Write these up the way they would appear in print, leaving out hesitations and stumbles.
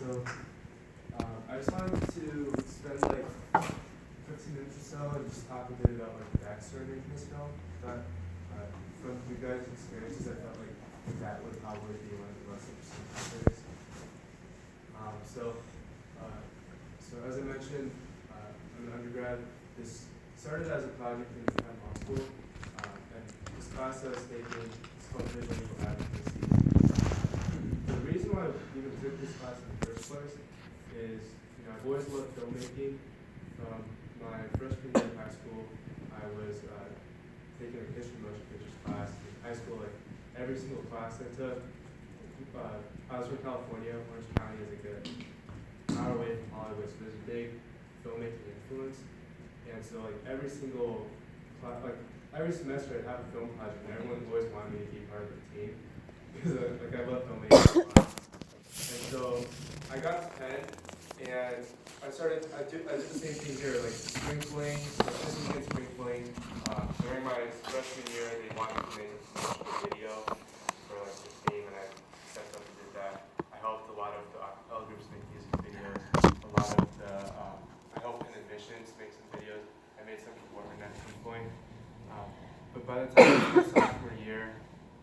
So I just wanted to spend like 15 minutes or so and just talk a bit about like the backstory making this film. But from you guys' experiences, I felt like that would probably be one of the most interesting topics. So as I mentioned, I'm an undergrad. This started as a project in Huntsman Hall, and this class that I was taking is called Visual Advocacy. The reason why I even took this class in the first place is, I've always loved filmmaking. From my freshman year in high school, I was taking a history motion pictures class. In high school, like every single class I took, I was from California. Orange County is like an hour away from Hollywood, so there's a big filmmaking influence. And so like every single class, like every semester I'd have a film project, and everyone always wanted me to be part of the team because I love filmmaking a lot. And so I got to Penn, and I did the same thing here, like sprinkling, assisting in sprinkling. During my freshman year, they wanted to make a promotional video for like the team, and I stepped up and did that. I helped a lot of the acapella groups make music videos. I helped in admissions make some videos. I made some for Wharton at some point. But by the time I was sophomore year,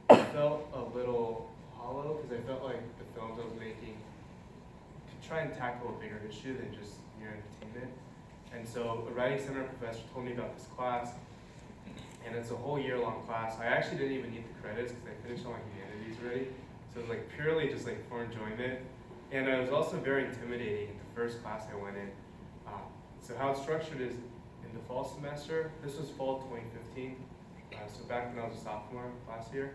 I felt a little hollow because I felt like the films I was making could try and tackle a bigger issue than just mere entertainment. And so a writing seminar professor told me about this class, and it's a whole year-long class. I actually didn't even need the credits because I finished all my humanities already. So it was like purely just like for enjoyment. And it was also very intimidating in the first class I went in. So how it's structured is in the fall semester, this was fall 2015, so back when I was a sophomore last year.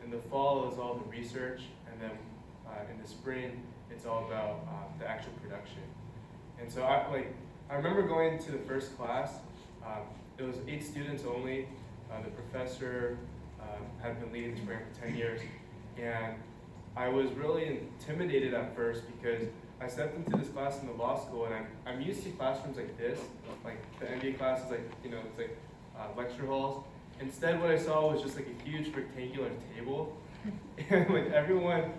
In the fall is all the research, and then in the spring, it's all about the actual production. And so I remember going to the first class. It was 8 students only. The professor had been leading the program for 10 years. And I was really intimidated at first because I stepped into this class in the law school, and I'm used to classrooms like this, like the MBA classes, like, it's like lecture halls. Instead, what I saw was just like a huge rectangular table, and like everyone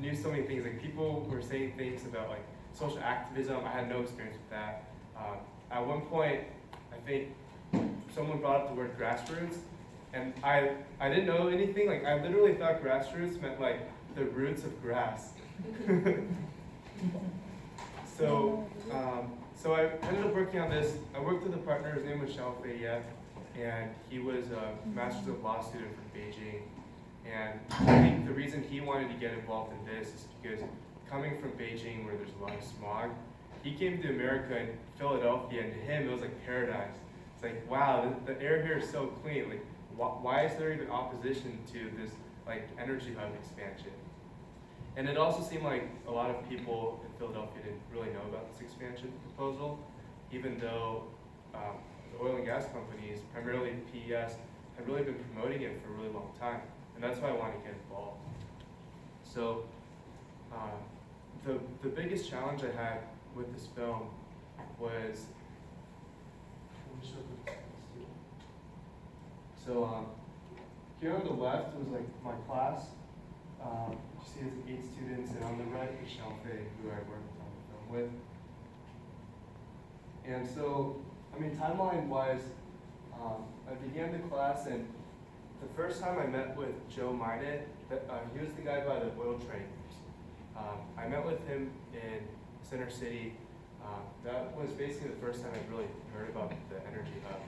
knew so many things. Like people were saying things about like social activism. I had no experience with that. At one point, I think someone brought up the word grassroots, and I didn't know anything. Like I literally thought grassroots meant like the roots of grass. So I ended up working on this. I worked with a partner. His name was Xiao, and he was a Master's of Law student from Beijing. And I think the reason he wanted to get involved in this is because coming from Beijing, where there's a lot of smog, he came to America and Philadelphia, and to him it was like paradise. It's like, wow, the air here is so clean. Like, why is there even opposition to this like energy hub expansion? And it also seemed like a lot of people in Philadelphia didn't really know about this expansion proposal, even though the oil and gas companies, primarily PES, had really been promoting it for a really long time. And that's why I wanted to get involved. So the biggest challenge I had with this film was, here on the left was like my class. You see it's 8 students, and on the right is Xiaofei, who I worked on the film with. And so, timeline-wise, I began the class, and the first time I met with Joe Minot, he was the guy by the oil trains. I met with him in Center City. That was basically the first time I really heard about the energy hub.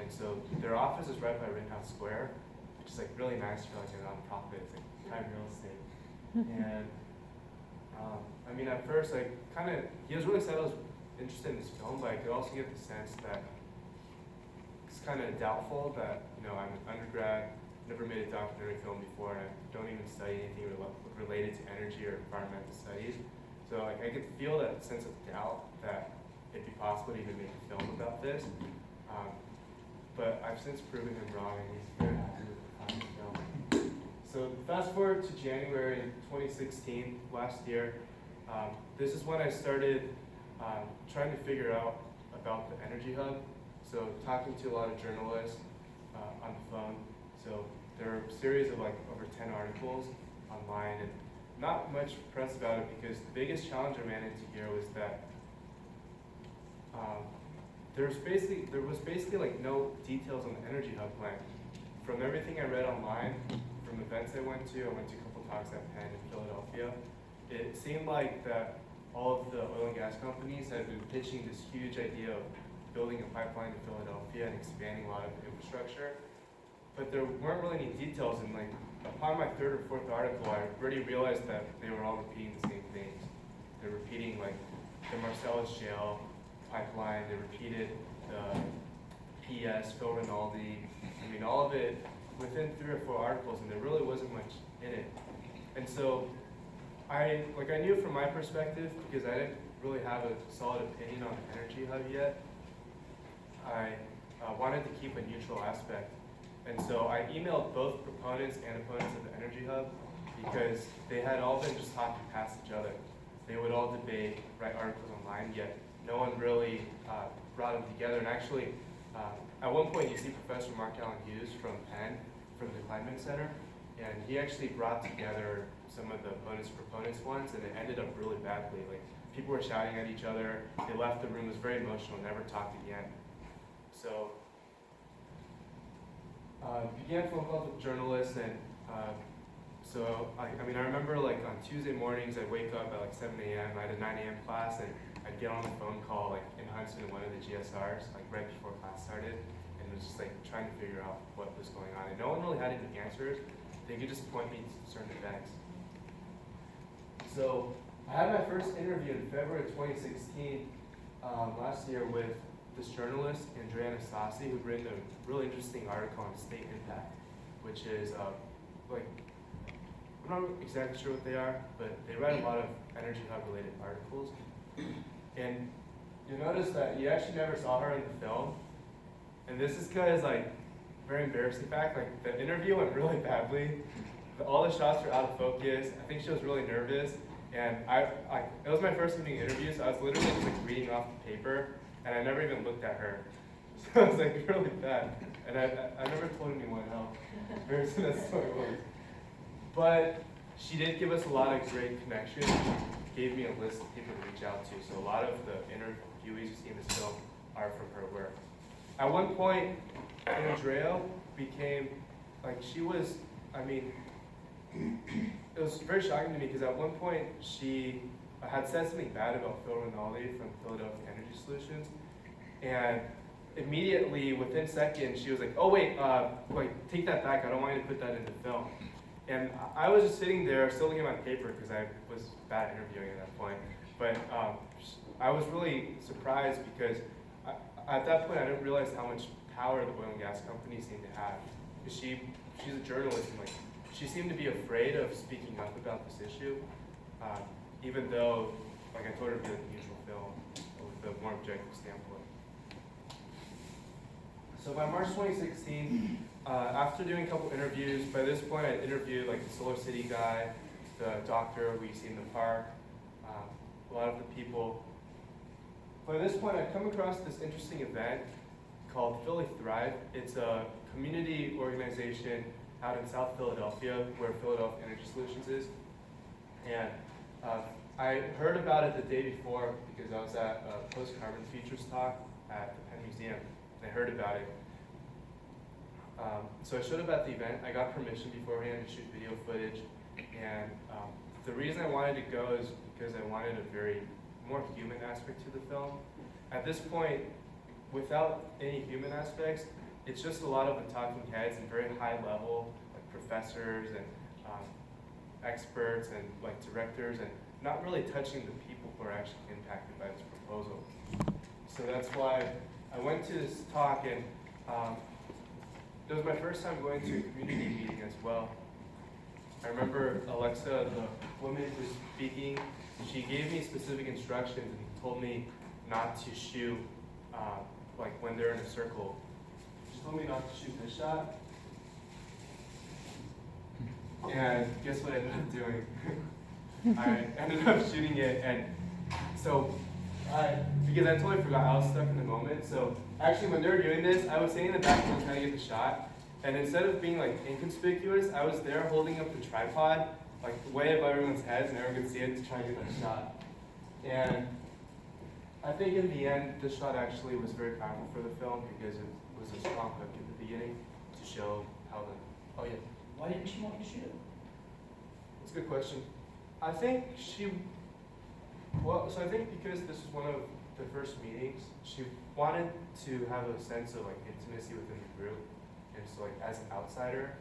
And so their office is right by Rittenhouse Square, which is like really nice for like a nonprofit. It's like prime real estate. And at first, he was really excited I was interested in this film, but I could also get the sense that it's kind of doubtful that, I'm an undergrad, never made a documentary film before, and I don't even study anything related to energy or environmental studies. So I could feel that sense of doubt that it'd be possible to even make a film about this. But I've since proven him wrong, and he's very happy with the final film. So fast forward to January 2016, last year. This is when I started trying to figure out about the energy hub. So talking to a lot of journalists on the phone. So there are a series of like over 10 articles online, and not much press about it because the biggest challenge I ran into here was that there was basically like no details on the energy hub plan. From everything I read online, from events I went to a couple talks at Penn in Philadelphia, it seemed like that all of the oil and gas companies had been pitching this huge idea of building a pipeline to Philadelphia and expanding a lot of infrastructure. But there weren't really any details, and like upon my third or fourth article, I already realized that they were all repeating the same things. They're repeating like the Marcellus Shale pipeline, they repeated the PS, Phil Rinaldi, I mean all of it within 3 or 4 articles, and there really wasn't much in it. And so I knew from my perspective, because I didn't really have a solid opinion on the energy hub yet, I wanted to keep a neutral aspect. And so I emailed both proponents and opponents of the energy hub because they had all been just talking past each other. They would all debate, write articles online, yet no one really brought them together. And actually, at one point you see Professor Mark Allen Hughes from Penn, from the Climate Center, and he actually brought together some of the opponents and proponents ones, and it ended up really badly. Like, people were shouting at each other, they left the room, it was very emotional, never talked again. So, began phone calls with journalists, and I remember like on Tuesday mornings, I'd wake up at like 7 a.m., I had a 9 a.m. class, and I'd get on the phone call like in Huntsman, one of the GSRs, like right before class started, and it was just like trying to figure out what was going on. And no one really had any answers. They could just point me to certain events. So I had my first interview in February 2016, last year, with this journalist, Andrea Anastasi, who'd written a really interesting article on state impact, which is I'm not exactly sure what they are, but they write a lot of energy hub related articles. And you'll notice that you actually never saw her in the film. And this is because, like, very embarrassing fact, like the interview went really badly. All the shots were out of focus. I think she was really nervous. And it was my first evening interview, so I was literally just like reading off the paper, and I never even looked at her. So it was like really bad. And I never told anyone how embarrassing that story was. But she did give us a lot of great connections. She gave me a list of people to reach out to. So a lot of the interviewees you see in this film are from her work. At one point, Andrea became, like, she was, it was very shocking to me because at one point she had said something bad about Phil Rinaldi from Philadelphia Energy Solutions, and immediately, within seconds, she was like, "Oh wait, take that back. I don't want you to put that in the film." And I was just sitting there, still looking at my paper because I was bad at interviewing at that point. But I was really surprised because at that point I didn't realize how much power the oil and gas companies seem to have. Because she's a journalist, and like she seemed to be afraid of speaking up about this issue, even though, like I told her, to be like a neutral film with a more objective standpoint. So by March 2016, after doing a couple interviews, by this point I interviewed like the Solar City guy, the doctor who you see in the park, a lot of the people. By this point I'd come across this interesting event called Philly Thrive. It's a community organization out in South Philadelphia where Philadelphia Energy Solutions is. And I heard about it the day before because I was at a post-carbon futures talk at the Penn Museum. I heard about it. So I showed up at the event. I got permission beforehand to shoot video footage. And the reason I wanted to go is because I wanted a very more human aspect to the film. At this point, without any human aspects, it's just a lot of the talking heads and very high level, like professors and experts and like directors, and not really touching the people who are actually impacted by this proposal. So that's why I went to this talk, and it was my first time going to a community meeting as well. I remember Alexa, the woman who was speaking, she gave me specific instructions and told me not to shoot like when they're in a circle. She told me not to shoot this shot. And guess what I ended up doing? I ended up shooting it, and so because I totally forgot, I was stuck in the moment. So actually when they were doing this, I was sitting in the back trying to get the shot, and instead of being like inconspicuous, I was there holding up the tripod like way above everyone's heads and everyone could see it to try to get that shot. And I think in the end, this shot actually was very powerful for the film because it was a strong hook at the beginning to show how the, oh yeah. Why didn't she want you to shoot it? That's a good question. I think so I think because this was one of the first meetings, she wanted to have a sense of like intimacy within the group. And so like as an outsider,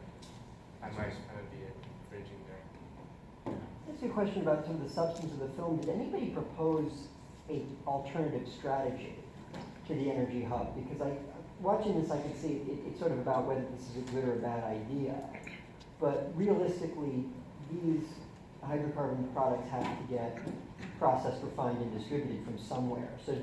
I might kind of be infringing there. That's a question about some of the substance of the film. Did anybody propose a alternative strategy to the energy hub? Because watching this, I can see it's sort of about whether this is a good or a bad idea. But realistically, these hydrocarbon products have to get processed, refined, and distributed from somewhere. So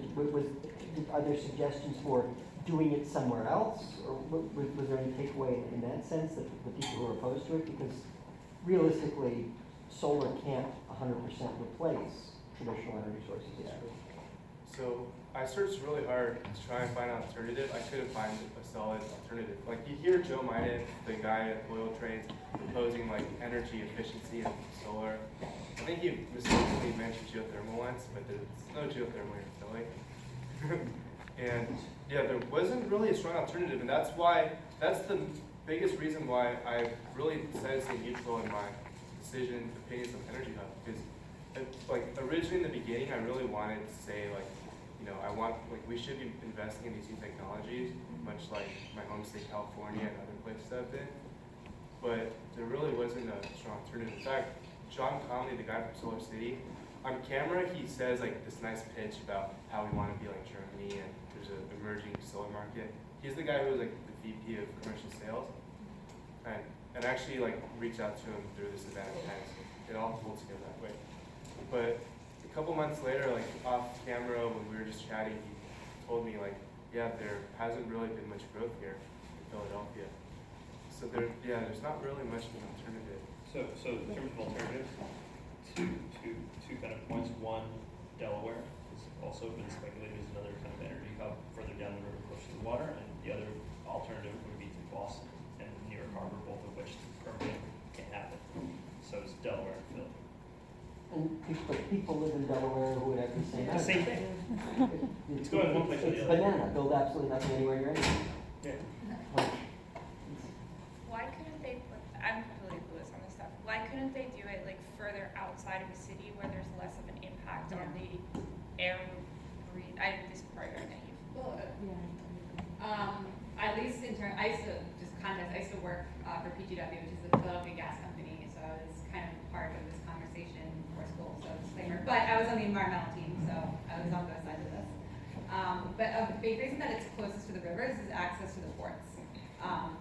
are there suggestions for doing it somewhere else? Or was there any takeaway in that sense that the people who are opposed to it? Because realistically, solar can't 100% replace traditional energy sources yet. So I searched really hard to try and find an alternative. I couldn't find a solid alternative. Like you hear Joe Maiden, the guy at Oil Trades, proposing like energy efficiency and solar. I think he mistakenly mentioned geothermal once, but there's no geothermal here in Philly. And yeah, there wasn't really a strong alternative, and that's the biggest reason why I really decided to stay neutral in my decision, opinions of Energy Hub, because like originally in the beginning, I really wanted to say like, we should be investing in these new technologies, much like my home state California and other places I've been. But there really wasn't a strong alternative. In fact, John Conley, the guy from Solar City, on camera he says like this nice pitch about how we want to be like Germany and there's an emerging solar market. He's the guy who was like the VP of commercial sales, and actually like reached out to him through this event. It all pulled together that way. But a couple months later, like off camera when we were just chatting, he told me like, yeah, there hasn't really been much growth here in Philadelphia. So there's not really much of an alternative. So in terms of alternatives, two kind of points. One, Delaware has also been speculated as another kind of energy hub further down the river close to the water, and the other alternative would be to Boston and New York Harbor, both of which permitting can't happen. So it's Delaware and Philly. And people live in Delaware who would have the same. The same thing. It's going one place or the It's other. banana. Build absolutely nothing anywhere near anything. Yeah. Why couldn't they I'm completely clueless on this stuff. Why couldn't they do it like further outside of the city where there's less of an impact on the air breathe? This is probably very naive. Well, at least in turn, I used to work for PGW, which is the Philadelphia Gas Company, so I was kind of part of this conversation before school, so disclaimer. But I was on the environmental team, so I was on both sides of this. But a big reason that it's closest to the rivers is access to the ports,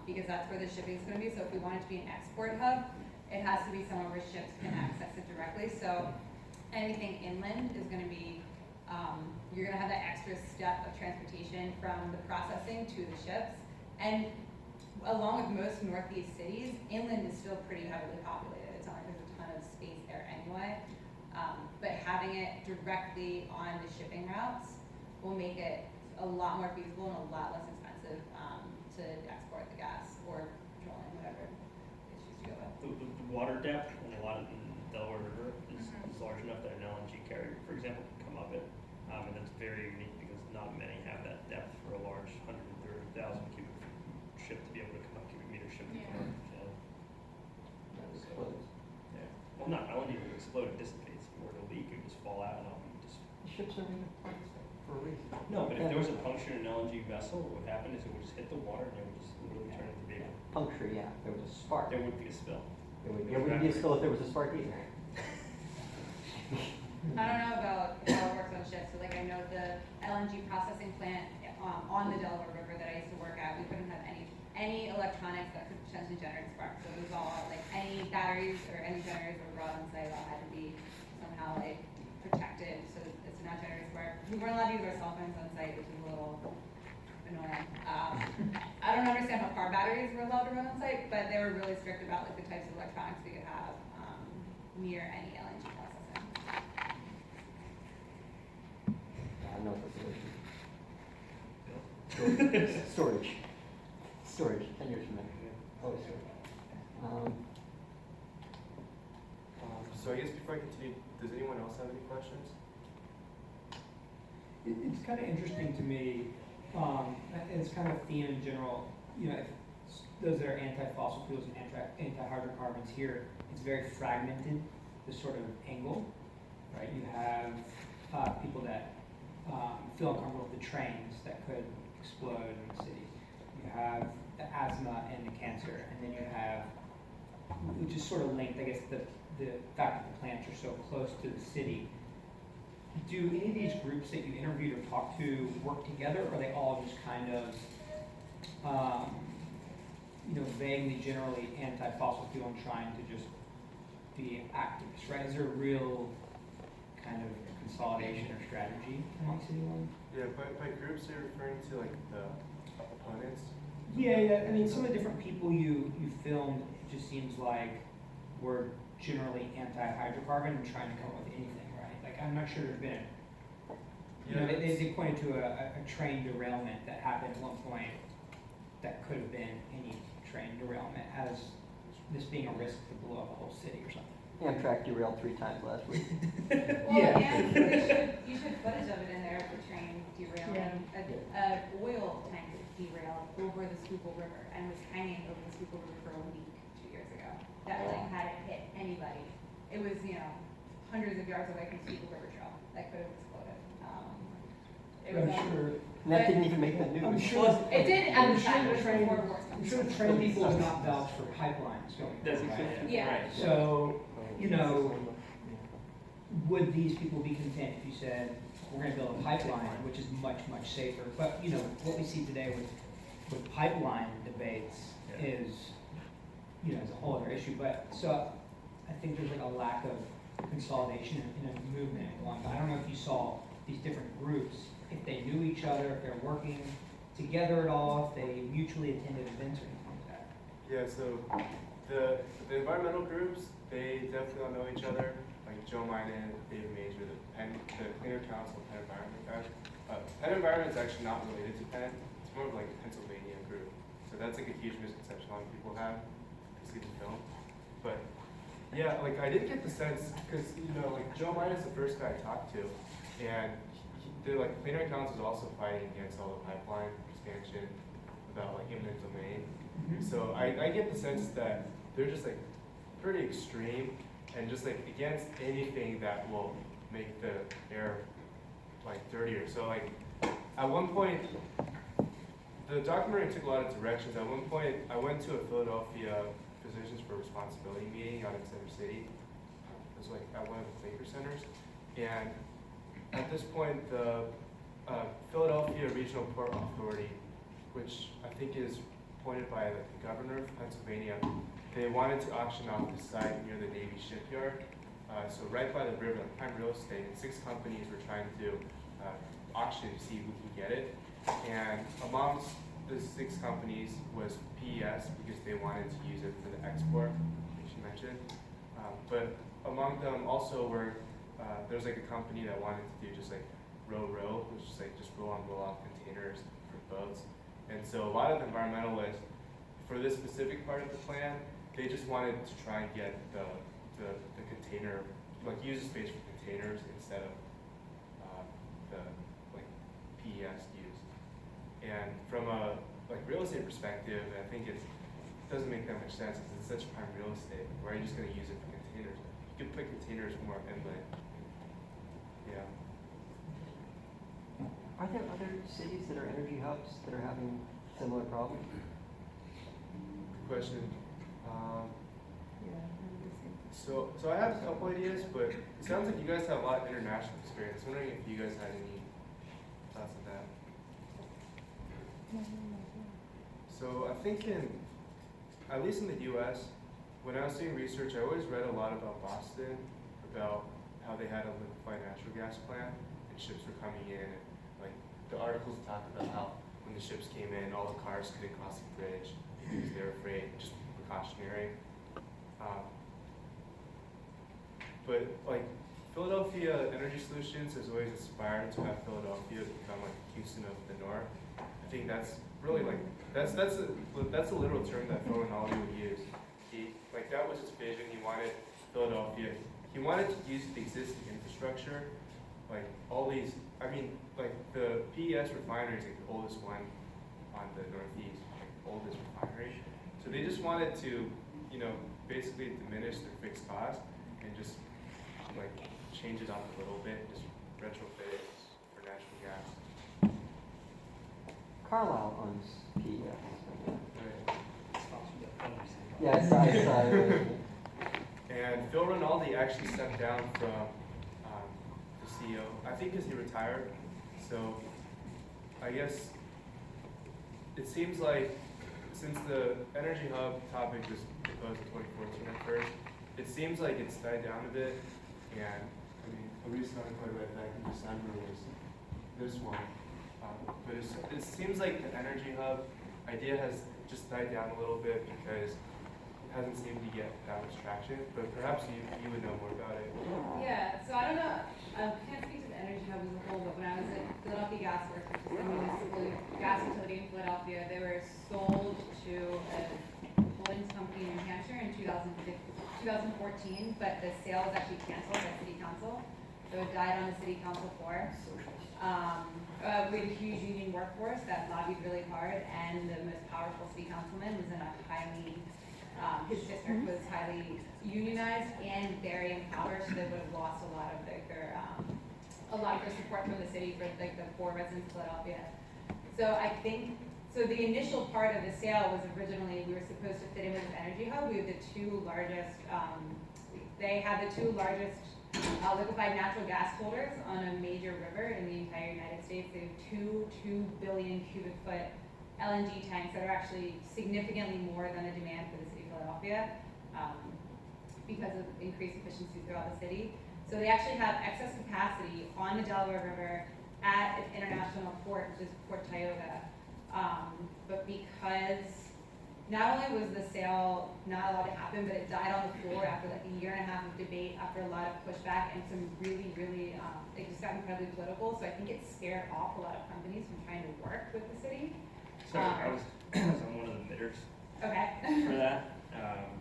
because that's where the shipping is going to be. So if we want it to be an export hub, it has to be somewhere where ships can access it directly. So anything inland is going to be you're going to have that extra step of transportation from the processing to the ships. And along with most Northeast cities, inland is still pretty heavily populated. It's not like there's a ton of space there anyway. But having it directly on the shipping routes will make it a lot more feasible and a lot less expensive to export the gas or petroleum, whatever they choose to go with. The water depth in a lot of the Delaware River is large enough that an LNG carrier, for example, can come up it. And that's very unique because not many have that depth for a large 130,000 cubic ship to be able to come up, cubic meter ship to come up. Yeah. Well, not LNG would explode, it dissipates. If it were to leak, it would just fall out and all. Ships are made of plastic for a reason. No, but if there was a puncture in an LNG vessel, what would happen is it would just hit the water and it would just literally turn into vapor. Puncture, yeah. There was a spark. There would be a spill. There wouldn't be a spill if there was a spark either. I don't know about how it works on ships, but like I know the LNG processing plant on the Delaware River that I used to work at, we couldn't have any electronics that could potentially generate sparks. So it was all like any batteries or any generators that were brought on site all had to be somehow like protected so that it's not generating spark. We weren't allowed to use our cell phones on site, which is a little annoying. I don't understand how car batteries were allowed to run on site, but they were really strict about like the types of electronics we could have near any LNG processing. I know the solution. Storage. 10 years from now. Always storage. So I guess before I continue, does anyone else have any questions? It's kind of interesting to me, and it's kind of a theme in general, those that are anti-fossil fuels and anti-hydrocarbons here, it's very fragmented, this sort of angle, right? You have people that feel uncomfortable with the trains that could explode in the city. You have the asthma and the cancer, and then you have, which is sort of linked, I guess, the fact that the plants are so close to the city. Do any of these groups that you interviewed or talked to work together, or are they all just kind of, vaguely, generally anti-fossil fuel and trying to just be activists, right? Is there a real kind of consolidation or strategy amongst anyone? Yeah, by groups, you're referring to like the opponents? Yeah. I mean, some of the different people you filmed, it just seems like were generally anti-hydrocarbon and trying to come up with anything, right? Like, I'm not sure there's been they pointed to a train derailment that happened at one point that could have been any train derailment, as this being a risk to blow up a whole city or something. Amtrak derailed 3 times last week. Well, Yeah. and you should footage of it in there of the train derailing. A oil tank derailed over the Schuylkill River and was hanging over the Schuylkill River for a week 2 years ago. That like hadn't hit anybody. It was, hundreds of yards away from the Schuylkill River Trail that could have exploded. It was, I'm sure. And that didn't even make the news. I'm sure. it did at I'm the sure time, the it was train. before wars. I'm sure the train people do not vouch for pipelines going. That's right? exactly, Yeah. right. So, would these people be content if you said, we're gonna build a pipeline, which is much, much safer? But, what we see today with pipeline debates Yeah. is, is a whole other issue. But, so, I think there's like a lack of consolidation in a movement at one. I don't know if you saw these different groups, if they knew each other, if they're working together at all, if they mutually attended events or anything like that. Yeah, so the environmental groups, they definitely all know each other. Like Joe Minen, David Major, the Cleaner Council, Penn Environment guys. Penn Environment is actually not related to Penn. It's more of like a Pennsylvania group. So that's like a huge misconception a lot of people have to see the film. But yeah, like I did get the sense, because like Joe Minen is the first guy I talked to, and the Cleaner Council is also fighting against all the pipeline expansion about like eminent domain. So I get the sense that they're just like pretty extreme and just like against anything that will make the air like dirtier. So like at one point, the documentary took a lot of directions. At one point, I went to a Philadelphia Physicians for Responsibility meeting out in Center City. It was like at one of the Quaker centers, and at this point, the Philadelphia Regional Port Authority, which I think is appointed by the governor of Pennsylvania, they wanted to auction off the site near the Navy shipyard. So right by the river, like prime real estate, and 6 companies were trying to auction to see who can get it. And amongst the 6 companies was PES, because they wanted to use it for the export, which you mentioned. But among them also were, there's like a company that wanted to do just like row, which is like just roll on roll off containers for boats. And so a lot of the environmentalists, for this specific part of the plan, they just wanted to try and get the container, like use the space for containers instead of the like PES used. And from a like real estate perspective, I think it doesn't make that much sense because it's such prime real estate. Why are you just going to use it for containers? You could put containers more inland. Yeah. Are there other cities that are energy hubs that are having similar problems? Good question. So I have a couple ideas, but it sounds like you guys have a lot of international experience. I'm wondering if you guys had any thoughts on that. So I think at least in the U.S., when I was doing research, I always read a lot about Boston, about how they had a liquefied natural gas plant, and ships were coming in, and like the articles talked about how when the ships came in, all the cars couldn't cross the bridge because they were afraid, just precautionary. But like Philadelphia Energy Solutions has always aspired to have Philadelphia become like Houston of the North. I think that's really like that's a literal term that Phil Rinaldi would use. That was his vision. He wanted Philadelphia he wanted to use the existing infrastructure, like all these, I mean, like the PES refinery is like the oldest one on the Northeast, like oldest refinery. So they just wanted to, you know, basically diminish their fixed cost and just like change it up a little bit, just retrofit it for natural gas. Carlisle owns PES. Right. Yeah, I saw it. And Phil Rinaldi actually stepped down from the CEO, I think because he retired. So I guess it seems like since the Energy Hub topic was proposed in 2014 at first, it seems like it's died down a bit. And I mean, a recent article I read back in December was this one. But it seems like the Energy Hub idea has just died down a little bit because it hasn't seemed to get that much traction. But perhaps you would know more about it. Yeah, so I don't know, I can't speak to the Energy Hub as a whole, but when I was at Philadelphia Gas Works, which is the municipal gas utility in Philadelphia, they were sold to a holdings company in New Hampshire in 2014, but the sale was actually canceled by city council. So it died on the city council floor. We had a huge union workforce that lobbied really hard, and the most powerful city councilman was in a highly, his district was highly unionized and very empowered, so they would have lost a lot of their support from the city for like the poor residents of Philadelphia. So I think, so the initial part of the sale was originally, we were supposed to fit in with the Energy Hub. We had the two largest, they had the two largest liquefied natural gas holders on a major river in the entire United States. They have 2 billion cubic foot LNG tanks that are actually significantly more than the demand for the city of Philadelphia because of increased efficiency throughout the city. So they actually have excess capacity on the Delaware River at its international port, which is Port Tioga. But because not only was the sale not allowed to happen, but it died on the floor after like a year and a half of debate, after a lot of pushback and some really, it just got incredibly political. So I think it scared off a lot of companies from trying to work with the city. So I was on one of the bidders Okay. for that,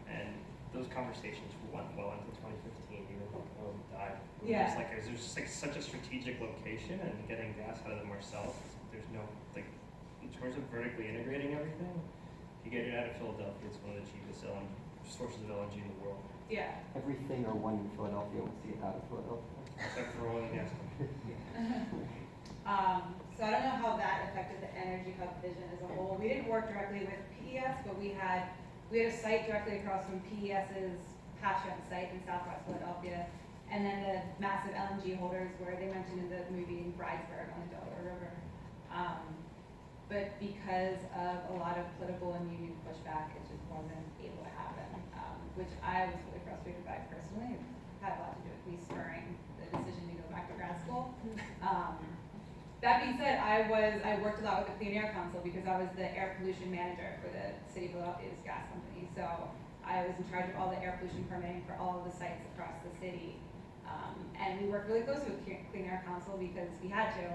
and those conversations went well into 2015, even though the died. Yeah. It's like, there's just like such a strategic location, and getting gas out of the Marcellus, there's no, like, in terms of vertically integrating everything, if you get it out of Philadelphia, it's one of the cheapest sources of LNG in the world, Yeah. Everything or one in Philadelphia wants to get out of Philadelphia. except for oil and gas companies. So I don't know how that affected the Energy Hub vision as a whole. We didn't work directly with PES, but we had a site directly across from PES's Patchett site in Southwest Philadelphia, and then the massive LNG holders where they mentioned in the movie in Bridesburg on the Delaware River. But because of a lot of political and union pushback, it just wasn't able to happen, which I was really frustrated by personally. It had a lot to do with me spurring the decision to go back to grad school. That being said, I worked a lot with the Clean Air Council because I was the air pollution manager for the City of Philadelphia's gas company. So I was in charge of all the air pollution permitting for all of the sites across the city. And we worked really closely with Clean Air Council because we had to,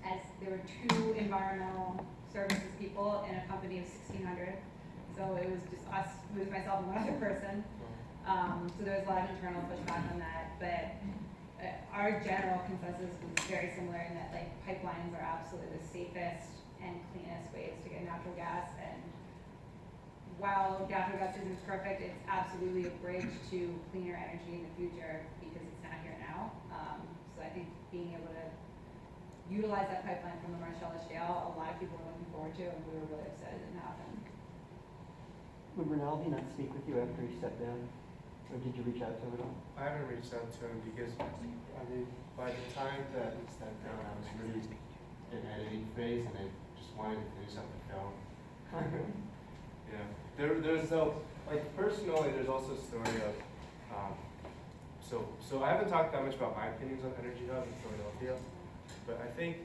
as there were 2 environmental services people in a company of 1,600. So it was just us, it was myself and one other person. So there was a lot of internal pushback on that, but our general consensus was very similar in that like pipelines are absolutely the safest and cleanest ways to get natural gas. And while natural gas isn't perfect, it's absolutely a bridge to cleaner energy in the future because it's not here now. So I think being able to utilize that pipeline from the Marcellus Shale, a lot of people were looking forward to, and we were really upset it didn't happen. Would Rinaldi not speak with you after he stepped down? Or did you reach out to him at all? I haven't reached out to him because, I mean, by the time that he stepped down, I was really in editing phase and I just wanted to finish up the film. Yeah. There's no, like, personally, there's also a story of, so I haven't talked that much about my opinions on Energy Hub in Philadelphia, but I think,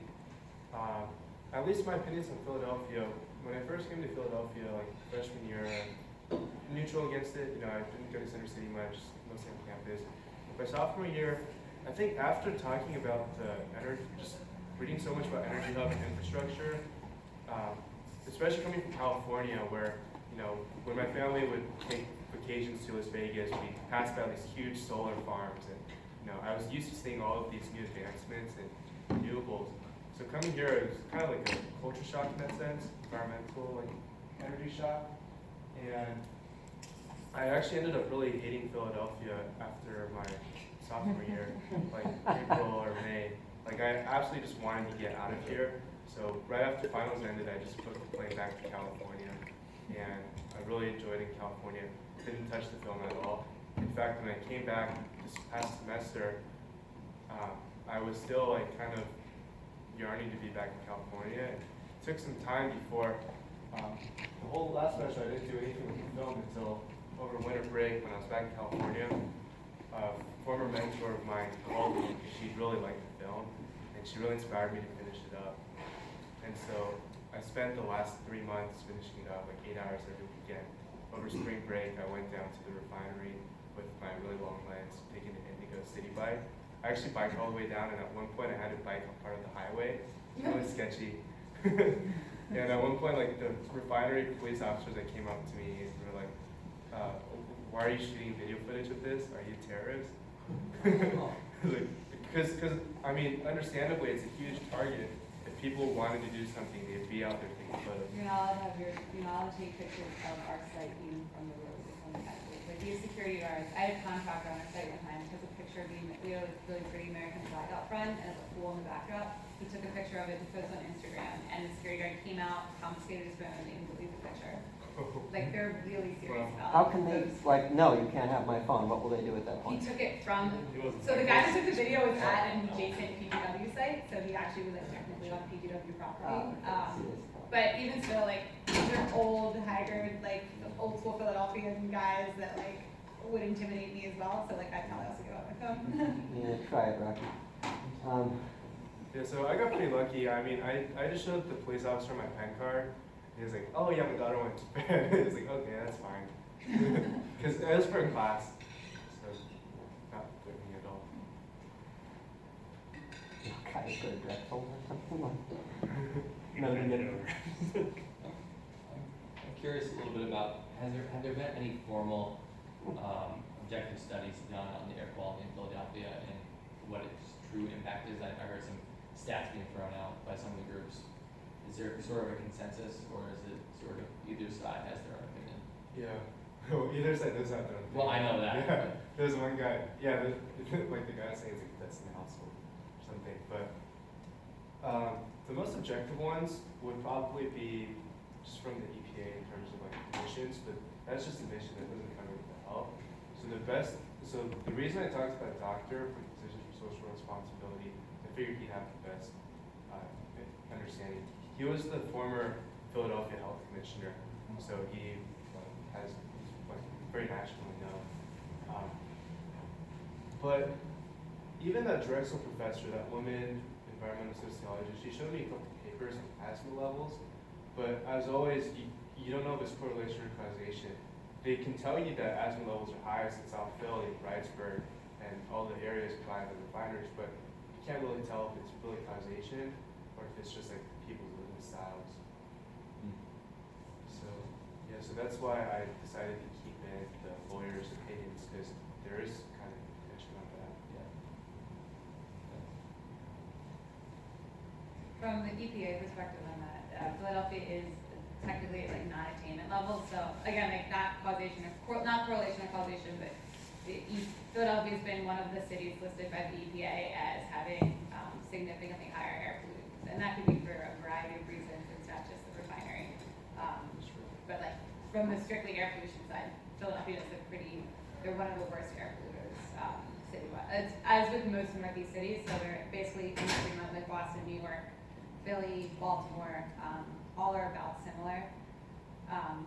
at least my opinions on Philadelphia, when I first came to Philadelphia, like, freshman year, neutral against it. You know, I didn't go to Center City much, mostly on campus. By sophomore year, I think after talking about the energy, just reading so much about Energy Hub and infrastructure, especially coming from California, where, you know, when my family would take vacations to Las Vegas, we passed by these huge solar farms, and I was used to seeing all of these new advancements and renewables. So coming here, it was kind of like a culture shock in that sense, environmental energy shock, and I actually ended up really hating Philadelphia after my sophomore year, April or May. I absolutely just wanted to get out of here. So right after finals ended, I just booked the plane back to California, and I really enjoyed in California. Didn't touch the film at all. In fact, when I came back this past semester, I was still kind of yearning to be back in California. It took some time before the whole last semester I didn't do anything with the film until over winter break when I was back in California. A former mentor of mine called me because she really liked the film, and she really inspired me to finish it up. And so I spent the last 3 months finishing it up, 8 hours every weekend. Over spring break, I went down to the refinery with my really long legs, taking an Indigo city bike. I actually biked all the way down, and at one point I had to bike on part of the highway. It was really sketchy. And at one point, the refinery police officers that came up to me and were like, why are you shooting video footage of this? Are you terrorists? Because I mean, understandably, it's a huge target. If people wanted to do something, they'd be out there taking photos. You're not allowed to take pictures of our site even from the road, from the highway. These security guards, I had a contractor on our site one time, took a picture of we had a really pretty American flag out front and a pool in the backdrop. He took a picture of it to post on Instagram, and the security guard came out, confiscated his phone, and didn't delete the picture. They're really serious about it. How can they, no, you can't have my phone, what will they do at that He point? took it from, so the guy who took the video was at an adjacent PGW site, so he actually was technically on PGW property. But even still, these are old, haggard, old school Philadelphian guys that would intimidate me as well. So I probably also give up my phone. Yeah, try it, Rocky. Yeah, so I got pretty lucky. I mean, I just showed the police officer my pen card. He was like, oh yeah, my daughter went to bed. He was like, okay, that's fine. Because it was for a class, so not for me at all. Kind of good Drexel or something like that. No, get it over. I'm curious a little bit about, have there been any formal objective studies done on the air quality in Philadelphia and what its true impact is? I heard some stats being thrown out by some of the groups. Is there sort of a consensus, or is it sort of either side has their own opinion? Yeah. Well, either side does have their own Well, I know that. Yeah. There's one guy, the guy saying it's that's in the household or something. But the most objective ones would probably be just from the EPA in terms of emissions, but that's just emission, that doesn't cover the health. So the reason I talked about a doctor for the position for social responsibility, I figured he'd have the best understanding. He was the former Philadelphia health commissioner, so he's very nationally known. But even that Drexel professor, that woman, environmental sociologist, she showed me a couple papers on asthma levels, but as always, you don't know if it's correlation or causation. They can tell you that asthma levels are highest in South Philly, Wrightsburg, and all the areas by the refineries, but you can't really tell if it's really causation or if it's just people's living styles. So that's why I decided to keep in the lawyers' opinions, because there is kind of tension on that. Yeah. From the EPA perspective on that, Philadelphia is technically at non-attainment levels. So again, not causation, not correlation or causation, but Philadelphia has been one of the cities listed by the EPA as having significantly higher air pollutants, and that could be for a variety of reasons. It's not just the refinery, but from the strictly air pollution side, Philadelphia is they're one of the worst air polluters citywide. As with most Northeast cities, so they're basically in agreement with Boston, New York, Philly, Baltimore, all are about similar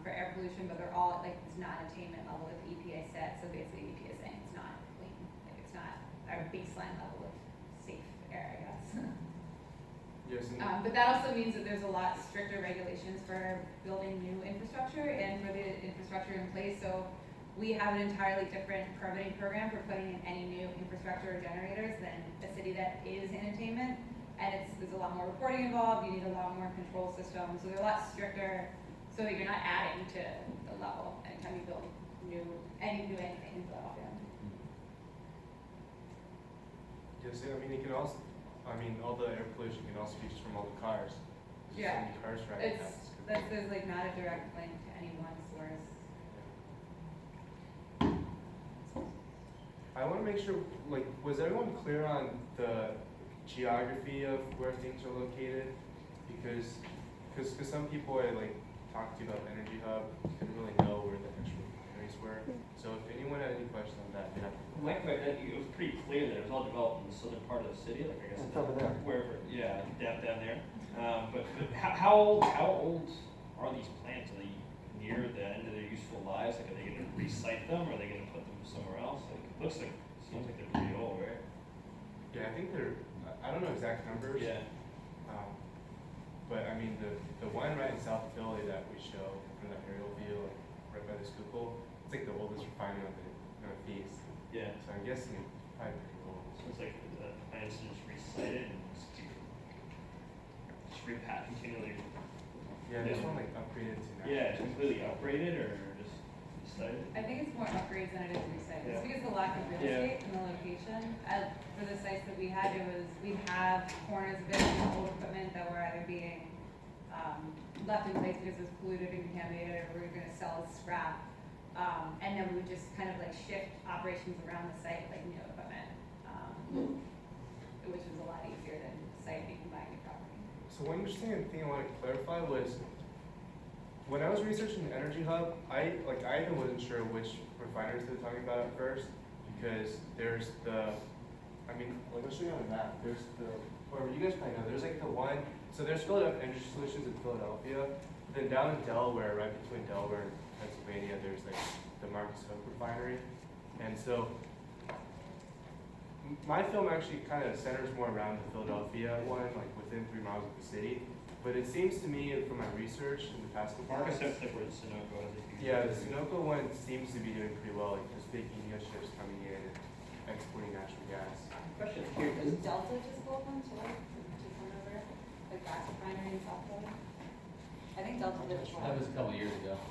for air pollution, but they're all at this non-attainment level that the EPA set. So basically, EPA is saying it's not clean, it's not our baseline level of safe air, I guess. Yes. But that also means that there's a lot stricter regulations for building new infrastructure and for the infrastructure in place. So we have an entirely different permitting program for putting in any new infrastructure or generators than a city that is in attainment. And there's a lot more reporting involved. You need a lot more control systems. So they're a lot stricter so that you're not adding to the level anytime you build anything in Philadelphia. Yes, I mean, it can also, I mean, all the air pollution can also be just from all the cars. There's Yeah. so many cars driving It's, past. there's like not a direct link to any one source. I want to make sure, like, was everyone clear on the geography of where things are located? Because some people I like talked to about Energy Hub didn't really know where the actual refineries were. So if anyone had any questions on that, they have to. It was pretty clear that it was all developed in the southern part of the city, like I guess. It's over there. Wherever, yeah, down there. But how old are these plants? Are they near the end of their useful lives? Like, are they gonna recite them, or are they gonna put them somewhere else? Like, it looks like, seems like they're pretty old, right? Yeah, I think they're, I don't know exact numbers. Yeah. But I mean, the one right in South Philly that we show from that aerial view, like right by the Schuylkill, it's like the oldest refinery on the Northeast. Yeah. So I'm guessing it's probably pretty old. So it's like the plants are just recited and just repat continually. Yeah, this Yeah. one like upgraded to now. Yeah, it's completely upgraded or just recited? I think it's more upgrades than it is recycling. It's Yeah. because of the lack of real Yeah. estate and the location. For the sites that we had, we'd have corners of it with old equipment that were either being left in place because it was polluted and contaminated, or we were gonna sell as scrap. And then we would just kind of like shift operations around the site, like new equipment, which was a lot easier than siting and buying new property. So one interesting thing I want to clarify was, when I was researching the Energy Hub, I even wasn't sure which refineries they were talking about at first, because there's the, I mean, like I'll show you on the map, there's the, or you guys probably know, there's like the one, so there's Philadelphia Energy Solutions in Philadelphia, but then down in Delaware, right between Delaware and Pennsylvania, there's like the Marcus Hope refinery, and so my film actually kind of centers more around the Philadelphia one, like within 3 miles of the city. But it seems to me, from my research in the past couple Marcus, months, like where the Sunoco has a huge. yeah, the Sunoco one seems to be doing pretty well. Like there's big India ships coming in and exporting natural gas. Question here, Was Delta just built one too? Just one over, like gas refinery in South Philly? I think Delta did as well. That was a couple years ago.